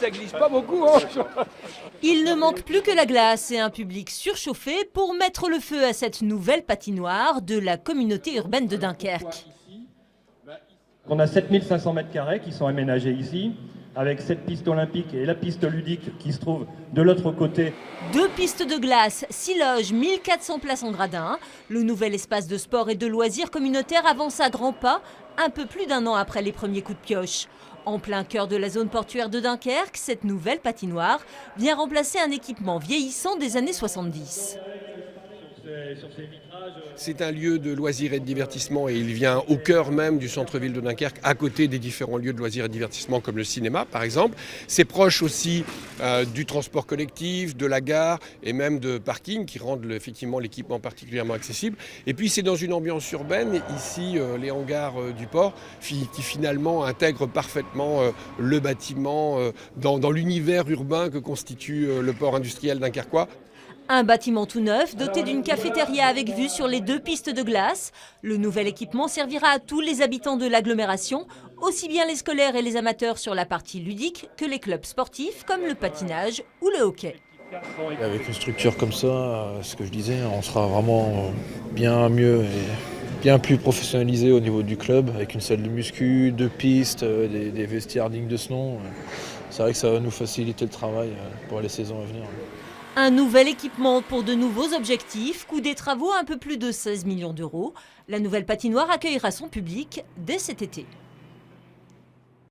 Ça glisse pas beaucoup, hein. Il ne manque plus que la glace et un public surchauffé pour mettre le feu à cette nouvelle patinoire de la communauté urbaine de Dunkerque. On a 7500 m² qui sont aménagés ici, avec cette piste olympique et la piste ludique qui se trouve de l'autre côté. 2 pistes de glace, 6 loges, 1400 places en gradin. Le nouvel espace de sport et de loisirs communautaires avance à grands pas, un peu plus d'1 an après les premiers coups de pioche. En plein cœur de la zone portuaire de Dunkerque, cette nouvelle patinoire vient remplacer un équipement vieillissant des années 70. C'est un lieu de loisirs et de divertissement et il vient au cœur même du centre-ville de Dunkerque, à côté des différents lieux de loisirs et de divertissement comme le cinéma par exemple. C'est proche aussi du transport collectif, de la gare et même de parking qui rendent effectivement l'équipement particulièrement accessible. Et puis c'est dans une ambiance urbaine, ici les hangars du port qui finalement intègrent parfaitement le bâtiment dans l'univers urbain que constitue le port industriel dunkerquois. Un bâtiment tout neuf, doté d'une cafétéria avec vue sur les 2 pistes de glace. Le nouvel équipement servira à tous les habitants de l'agglomération, aussi bien les scolaires et les amateurs sur la partie ludique que les clubs sportifs comme le patinage ou le hockey. Avec une structure comme ça, ce que je disais, on sera vraiment bien mieux et bien plus professionnalisé au niveau du club, avec une salle de muscu, 2 pistes, des vestiaires dignes de ce nom. C'est vrai que ça va nous faciliter le travail pour les saisons à venir. Un nouvel équipement pour de nouveaux objectifs, coût des travaux un peu plus de 16 millions d'euros. La nouvelle patinoire accueillera son public dès cet été.